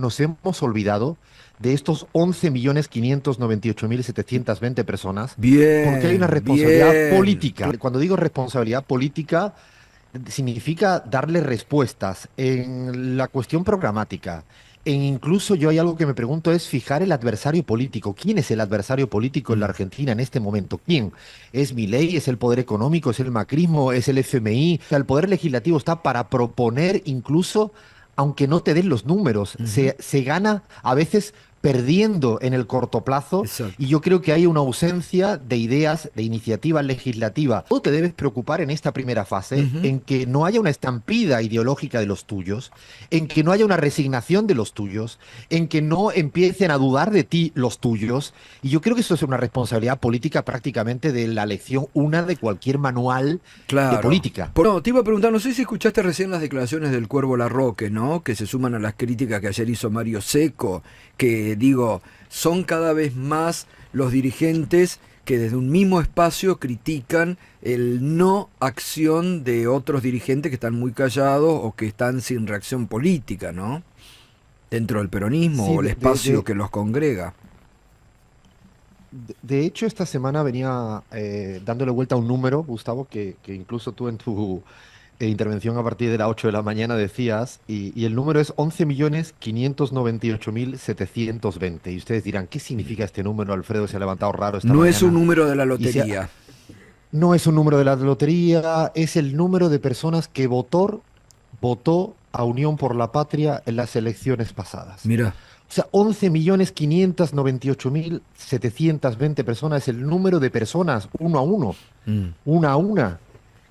nos hemos olvidado de estos 11.598.720 personas, porque hay una Bien, responsabilidad bien. política. Cuando digo responsabilidad política, significa darle respuestas en la cuestión programática. Incluso yo hay algo que me pregunto es fijar el adversario político. ¿Quién es el adversario político en la Mm. Argentina en este momento? ¿Quién? ¿Es Milei? ¿Es el poder económico? ¿Es el macrismo? ¿Es el FMI? O sea, el poder legislativo está para proponer incluso, aunque no te den los números. Ujú. Se gana a veces perdiendo en el corto plazo y Exacto. yo creo que hay una ausencia de ideas, de iniciativa legislativa. Tú te debes preocupar en esta primera fase Ujú. en que no haya una estampida ideológica de los tuyos, en que no haya una resignación de los tuyos, en que no empiecen a dudar de ti los tuyos. Y yo creo que eso es una responsabilidad política prácticamente de la lección una de cualquier manual de Claro. política. No, te iba a preguntar, no sé si escuchaste recién las declaraciones del Cuervo Larroque, ¿no? Que se suman a las críticas que ayer hizo Mario Seco, que digo, son cada vez más los dirigentes que desde un mismo espacio critican el no acción de otros dirigentes que están muy callados o que están sin reacción política, ¿no? Dentro del peronismo Sí, o el espacio que los congrega. de hecho, esta semana venía dándole vuelta a un número, Gustavo, que incluso tú en tu intervención a partir de las 8 de la mañana decías, y el número es 11.598.720. Y ustedes dirán, ¿qué significa este número? Alfredo se ha levantado raro esta No es un mañana. número de la Y se ha- lotería. no es un número de la lotería, es el número de personas que votó a Unión por la Patria en las elecciones pasadas. Mira. O sea, 11.598.720 personas es el número de personas, uno a uno, Mm. una a una,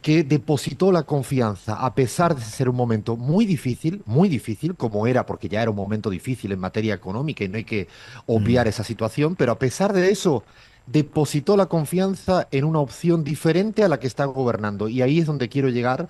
que depositó la confianza, a pesar de ser un momento muy difícil, como era, porque ya era un momento difícil en materia económica y no hay que Mm. obviar esa situación, pero a pesar de eso, depositó la confianza en una opción diferente a la que está gobernando. Y ahí es donde quiero llegar,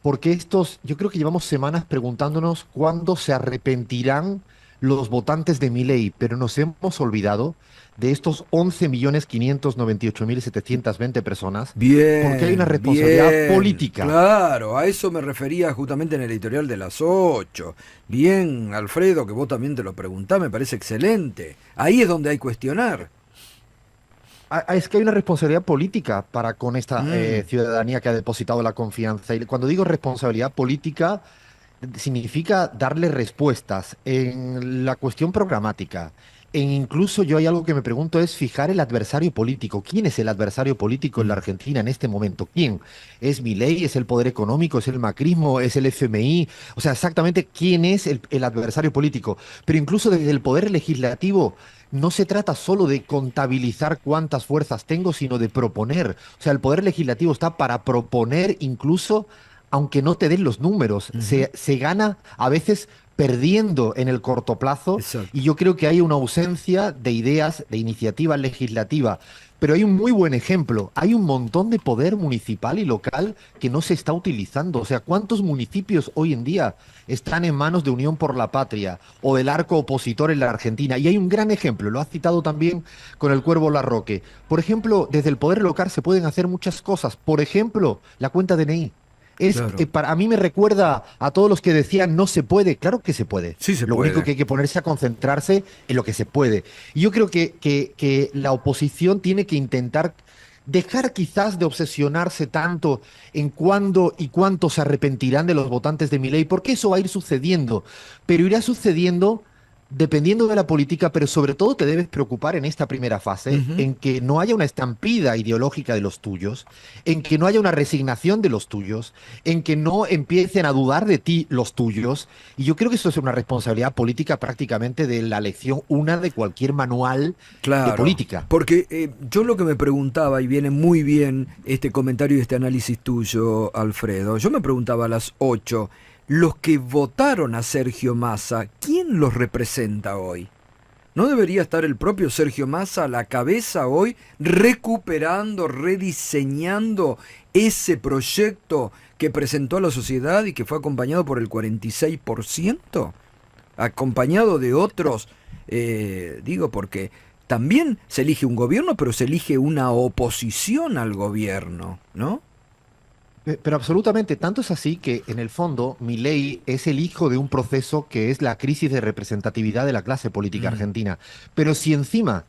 porque yo creo que llevamos semanas preguntándonos cuándo se arrepentirán los votantes de Milei, pero nos hemos olvidado de estos 11.598.720 personas, porque hay una Bien, responsabilidad bien, política. claro, a eso me refería justamente en el editorial de las 8. Bien, Alfredo, que vos también te lo preguntás, me parece excelente. Ahí es donde hay cuestionar. Es que hay una responsabilidad política para con esta Mm. ciudadanía que ha depositado la confianza. Y cuando digo responsabilidad política, significa darle respuestas en la cuestión programática. Incluso yo hay algo que me pregunto es fijar el adversario político. ¿Quién es el adversario político en la Mm. Argentina en este momento? ¿Quién? ¿Es Milei? ¿Es el poder económico? ¿Es el macrismo? ¿Es el FMI? O sea, exactamente quién es el adversario político. Pero incluso desde el poder legislativo no se trata solo de contabilizar cuántas fuerzas tengo, sino de proponer. O sea, el poder legislativo está para proponer incluso aunque no te den los números. Ujú. Se gana a veces perdiendo en el corto plazo y Exacto. yo creo que hay una ausencia de ideas, de iniciativa legislativa. Pero hay un muy buen ejemplo. Hay un montón de poder municipal y local que no se está utilizando. O sea, ¿cuántos municipios hoy en día están en manos de Unión por la Patria o del arco opositor en la Argentina? Y hay un gran ejemplo, lo has citado también con el Cuervo Larroque. Por ejemplo, desde el poder local se pueden hacer muchas cosas. Por ejemplo, la cuenta DNI. Claro. A mí me recuerda a todos los que decían no se puede. Claro que se puede. Sí se Lo único puede. que hay que ponerse a concentrarse en lo que se puede. Y yo creo que la oposición tiene que intentar dejar quizás de obsesionarse tanto en cuándo y cuánto se arrepentirán de los votantes de Milei, porque eso va a ir sucediendo, pero irá sucediendo dependiendo de la política, pero sobre todo te debes preocupar en esta primera fase Ujú. en que no haya una estampida ideológica de los tuyos, en que no haya una resignación de los tuyos, en que no empiecen a dudar de ti los tuyos. Y yo creo que eso es una responsabilidad política prácticamente de la lección una de cualquier manual de Claro, política. porque yo lo que me preguntaba, y viene muy bien este comentario y este análisis tuyo, Alfredo, yo me preguntaba a las 8, los que votaron a Sergio Massa, ¿quién los representa hoy? ¿No debería estar el propio Sergio Massa a la cabeza hoy, recuperando, rediseñando ese proyecto que presentó a la sociedad y que fue acompañado por el 46%? Acompañado de otros, digo, porque también se elige un gobierno, pero se elige una oposición al gobierno, ¿no? Pero absolutamente, tanto es así que en el fondo Milei es el hijo de un proceso que es la crisis de representatividad de la clase política Mm. argentina. Pero si encima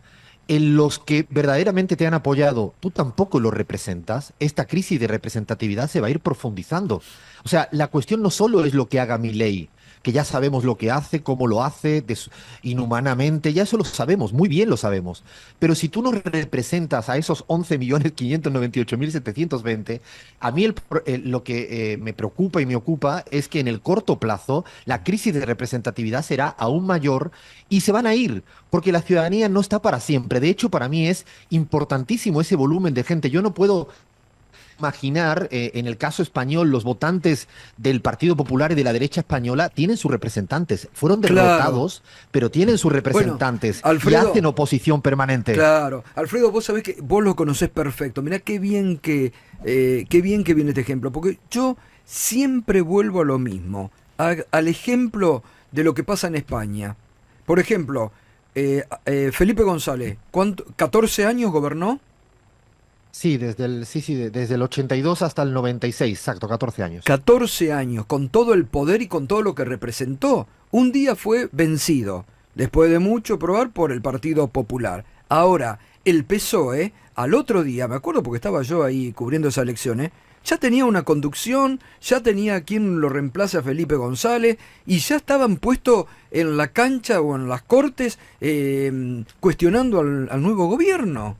en los que verdaderamente te han apoyado tú tampoco lo representas, esta crisis de representatividad se va a ir profundizando. O sea, la cuestión no solo es lo que haga Milei, que ya sabemos lo que hace, cómo lo hace, inhumanamente, ya eso lo sabemos, muy bien lo sabemos. Pero si tú no representas a esos 11.598.720, a mí lo que me preocupa y me ocupa es que en el corto plazo la crisis de representatividad será aún mayor y se van a ir, porque la ciudadanía no está para siempre. De hecho, para mí es importantísimo ese volumen de gente. Yo no puedo imaginar, en el caso español, los votantes del Partido Popular y de la derecha española tienen sus representantes. Fueron Claro. derrotados, pero tienen sus Bueno, representantes y hacen Alfredo, oposición permanente. claro. Alfredo, vos sabés que vos lo conocés perfecto. Mirá qué bien que viene este ejemplo, porque yo siempre vuelvo a lo mismo, al ejemplo de lo que pasa en España. Por ejemplo, Felipe González, ¿14 años gobernó? Desde el 82 hasta el 96, exacto, 14 años. 14 años, con todo el poder y con todo lo que representó. Un día fue vencido, después de mucho probar por el Partido Popular. Ahora, el PSOE, al otro día, me acuerdo porque estaba yo ahí cubriendo esas elecciones, ya tenía una conducción, ya tenía quien lo reemplace a Felipe González y ya estaban puestos en la cancha o en las cortes cuestionando al nuevo gobierno.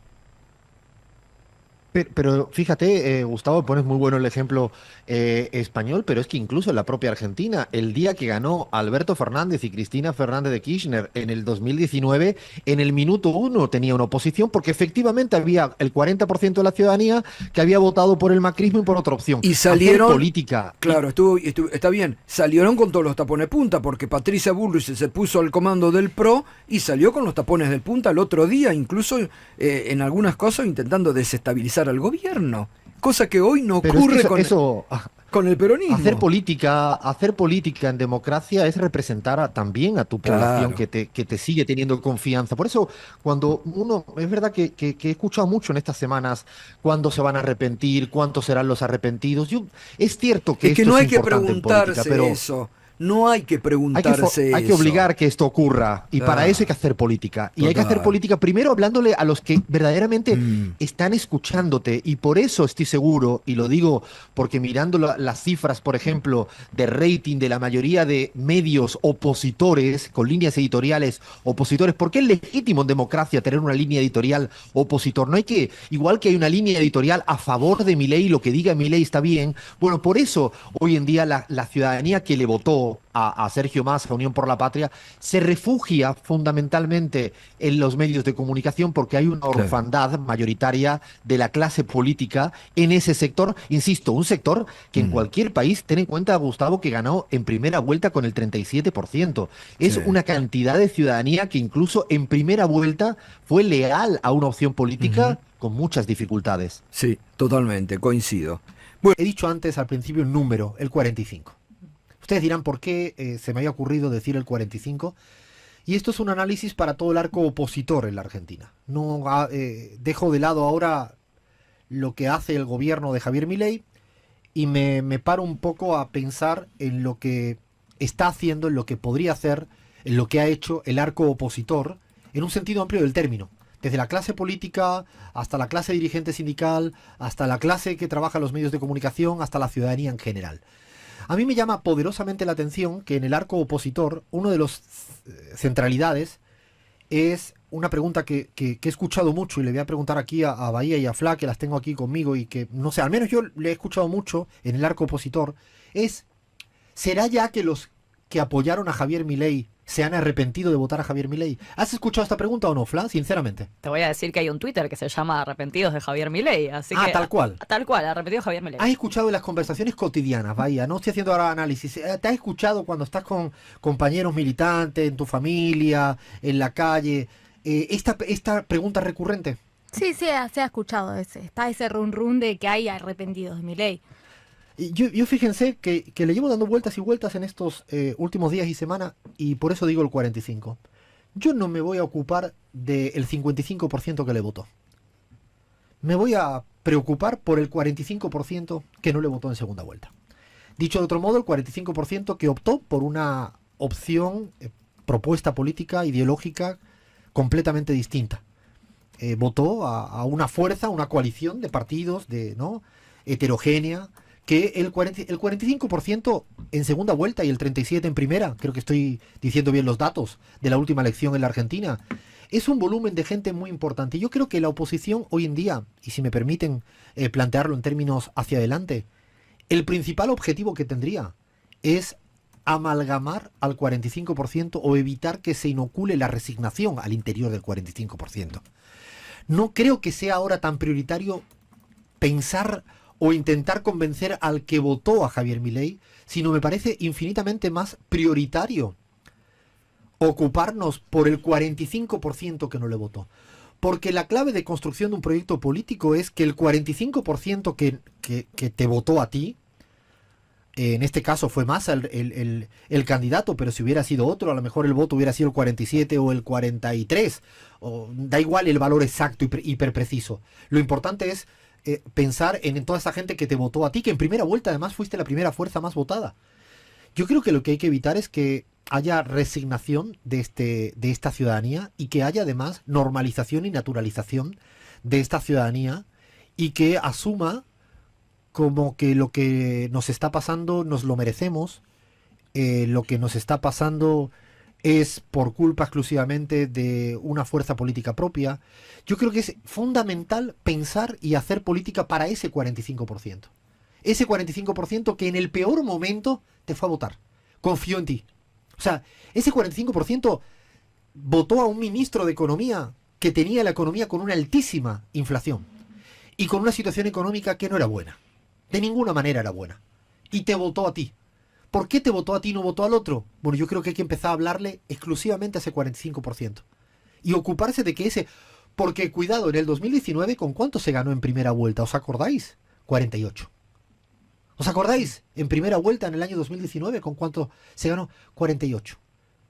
Pero fíjate, Gustavo, pones muy bueno el ejemplo español, pero es que incluso en la propia Argentina, el día que ganó Alberto Fernández y Cristina Fernández de Kirchner en el 2019, en el minuto uno tenía una oposición porque efectivamente había el 40% de la ciudadanía que había votado por el macrismo y por otra opción. Y Hacer salieron, política. claro, está bien, salieron con todos los tapones punta, porque Patricia Bullrich se puso al comando del PRO y salió con los tapones del punta el otro día, incluso en algunas cosas intentando desestabilizar al gobierno, cosa que hoy no Pero es que ocurre con el peronismo. hacer política en democracia es representar también a tu población Claro. que te sigue teniendo confianza. Por eso, cuando uno, es verdad que he escuchado mucho en estas semanas cuándo se van a arrepentir, cuántos serán los arrepentidos. Es cierto que Es que esto no es hay que importante en política, preguntarse pero eso, no hay que preguntarse hay que eso. obligar que esto ocurra y para eso hay que Claro, hacer política. Y hay que hacer total. política primero hablándole a los que verdaderamente Mm, están escuchándote y por eso estoy seguro, y lo digo porque mirando las cifras, por ejemplo, de rating de la mayoría de medios opositores, con líneas editoriales opositores, porque es legítimo en democracia tener una línea editorial opositor. No hay que, igual que hay una línea editorial a favor de Milei, lo que diga Milei está bien. Bueno, por eso hoy en día la ciudadanía que le votó a Sergio Massa, a Unión por la Patria, se refugia fundamentalmente en los medios de comunicación porque hay una claro. orfandad mayoritaria de la clase política en ese sector. Insisto, un sector que en Mm, cualquier país, ten en cuenta, Gustavo, que ganó en primera vuelta con el 37%. sí. Es una cantidad de ciudadanía que incluso en primera vuelta fue leal a una opción Ujú. política con muchas dificultades. Sí, totalmente, coincido. Bueno, He dicho antes al principio un número, el 45. Ustedes dirán por qué se me había ocurrido decir el 45. Y esto es un análisis para todo el arco opositor en la Argentina. No dejo de lado ahora lo que hace el gobierno de Javier Milei y me paro un poco a pensar en lo que está haciendo, en lo que podría hacer, en lo que ha hecho el arco opositor, en un sentido amplio del término. Desde la clase política hasta la clase dirigente sindical, hasta la clase que trabaja en los medios de comunicación, hasta la ciudadanía en general. A mí me llama poderosamente la atención que en el arco opositor, uno de los centralidades es una pregunta que he escuchado mucho y le voy a preguntar aquí a Bahía y a Fla, que las tengo aquí conmigo y que, no sé, al menos yo le he escuchado mucho en el arco opositor, es, ¿será ya que los que apoyaron a Javier Milei se han arrepentido de votar a Javier Milei? ¿Has escuchado esta pregunta o no, Fla? Sinceramente. Te voy a decir que hay un Twitter que se llama Arrepentidos de Javier Milei, así Ah, que tal cual. tal cual, Arrepentidos de Javier Milei. ¿Has escuchado en las conversaciones cotidianas, Bahía? No estoy haciendo ahora análisis. ¿Te has escuchado cuando estás con compañeros militantes, en tu familia, en la calle? Esta pregunta recurrente. Sí, sí, se ha escuchado está ese run run de que hay arrepentidos de mi ley. Y yo fíjense que le llevo dando vueltas y vueltas en estos últimos días y semanas y por eso digo el 45. Yo no me voy a ocupar del 55% que le votó. me voy a preocupar por el 45% que no le votó en segunda vuelta. Dicho de otro modo, el 45% que optó por una opción, propuesta política, ideológica, completamente distinta. Votó a una fuerza, una coalición de partidos, ¿no?, heterogénea, que el 45% en segunda vuelta y el 37% en primera, creo que estoy diciendo bien los datos de la última elección en la Argentina, es un volumen de gente muy importante. Yo creo que la oposición hoy en día, y si me permiten plantearlo en términos hacia adelante, el principal objetivo que tendría es amalgamar al 45% o evitar que se inocule la resignación al interior del 45%. No creo que sea ahora tan prioritario pensar o intentar convencer al que votó a Javier Milei, sino me parece infinitamente más prioritario ocuparnos por el 45% que no le votó. Porque la clave de construcción de un proyecto político es que el 45% que te votó a ti, en este caso fue Massa el candidato, pero si hubiera sido otro, a lo mejor el voto hubiera sido el 47 o el 43, o, da igual el valor exacto y hiper preciso. Lo importante es pensar en toda esa gente que te votó a ti, que en primera vuelta además fuiste la primera fuerza más votada. Yo creo que lo que hay que evitar es que haya resignación de esta ciudadanía y que haya además normalización y naturalización de esta ciudadanía y que asuma como que lo que nos está pasando nos lo merecemos, lo que nos está pasando es por culpa exclusivamente de una fuerza política propia. Yo creo que es fundamental pensar y hacer política para ese 45%. Ese 45% que en el peor momento te fue a votar. Confió en ti. O sea, ese 45% votó a un ministro de Economía que tenía la economía con una altísima inflación y con una situación económica que no era buena. De ninguna manera era buena. Y te votó a ti. ¿Por qué te votó a ti y no votó al otro? Bueno, yo creo que hay que empezar a hablarle exclusivamente a ese 45%. Y ocuparse de que ese... Porque, cuidado, en el 2019, ¿con cuánto se ganó en primera vuelta? ¿Os acordáis? 48. ¿Os acordáis? En primera vuelta, en el año 2019, ¿con cuánto se ganó? 48.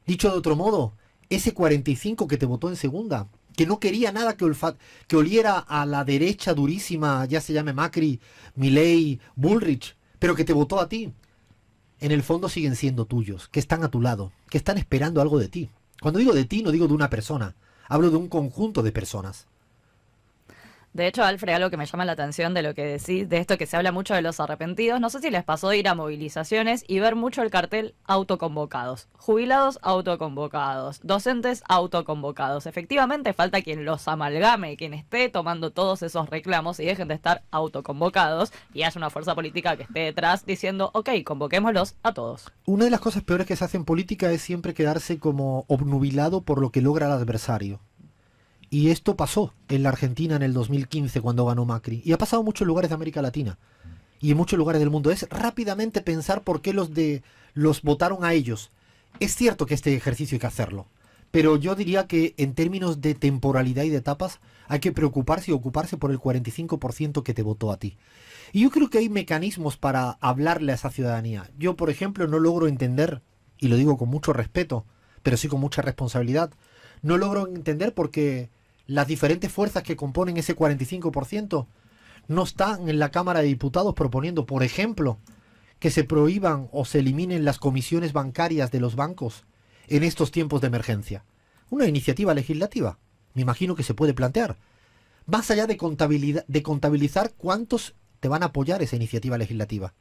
Dicho de otro modo, ese 45 que te votó en segunda, que no quería nada que oliera a la derecha durísima, ya se llame Macri, Milei, Bullrich, pero que te votó a ti, en el fondo siguen siendo tuyos, que están a tu lado, que están esperando algo de ti. Cuando digo de ti, no digo de una persona, hablo de un conjunto de personas. De hecho, Alfred, algo que me llama la atención de lo que decís, de esto que se habla mucho de los arrepentidos, no sé si les pasó de ir a movilizaciones y ver mucho el cartel autoconvocados, jubilados autoconvocados, docentes autoconvocados. Efectivamente, falta quien los amalgame, quien esté tomando todos esos reclamos y dejen de estar autoconvocados y haya una fuerza política que esté detrás diciendo, ok, convoquémoslos a todos. Una de las cosas peores que se hace en política es siempre quedarse como obnubilado por lo que logra el adversario. Y esto pasó en la Argentina en el 2015 cuando ganó Macri. Y ha pasado en muchos lugares de América Latina y en muchos lugares del mundo. Es rápidamente pensar por qué los votaron a ellos. Es cierto que este ejercicio hay que hacerlo. Pero yo diría que en términos de temporalidad y de etapas hay que preocuparse y ocuparse por el 45% que te votó a ti. Y yo creo que hay mecanismos para hablarle a esa ciudadanía. Yo, por ejemplo, no logro entender, y lo digo con mucho respeto, pero sí con mucha responsabilidad, no logro entender por qué las diferentes fuerzas que componen ese 45% no están en la Cámara de Diputados proponiendo, por ejemplo, que se prohíban o se eliminen las comisiones bancarias de los bancos en estos tiempos de emergencia. Una iniciativa legislativa, me imagino que se puede plantear. Más allá de contabilizar cuántos te van a apoyar esa iniciativa legislativa.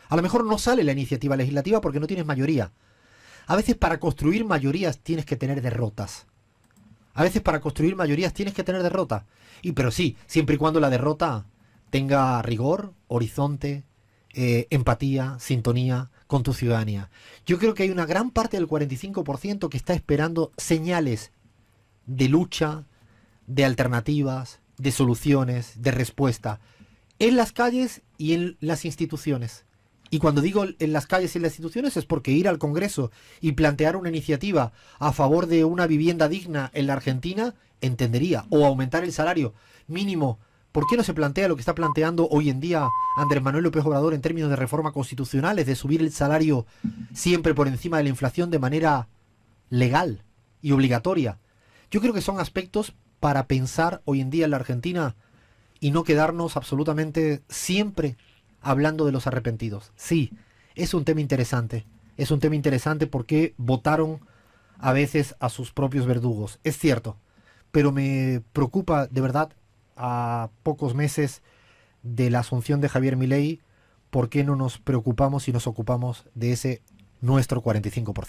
A lo mejor no sale la iniciativa legislativa porque no tienes mayoría. A veces para construir mayorías tienes que tener derrotas. A veces para construir mayorías tienes que tener derrota. Pero sí, siempre y cuando la derrota tenga rigor, horizonte, empatía, sintonía con tu ciudadanía. Yo creo que hay una gran parte del 45% que está esperando señales de lucha, de alternativas, de soluciones, de respuesta, en las calles y en las instituciones. Y cuando digo en las calles y en las instituciones es porque ir al Congreso y plantear una iniciativa a favor de una vivienda digna en la Argentina, entendería, o aumentar el salario mínimo. ¿Por qué no se plantea lo que está planteando hoy en día Andrés Manuel López Obrador en términos de reforma constitucional, es de subir el salario siempre por encima de la inflación de manera legal y obligatoria? Yo creo que son aspectos para pensar hoy en día en la Argentina y no quedarnos absolutamente siempre hablando de los arrepentidos. Sí, es un tema interesante. Es un tema interesante porque votaron a veces a sus propios verdugos. Es cierto, pero me preocupa de verdad a pocos meses de la asunción de Javier Milei, ¿por qué no nos preocupamos y nos ocupamos de ese nuestro 45%?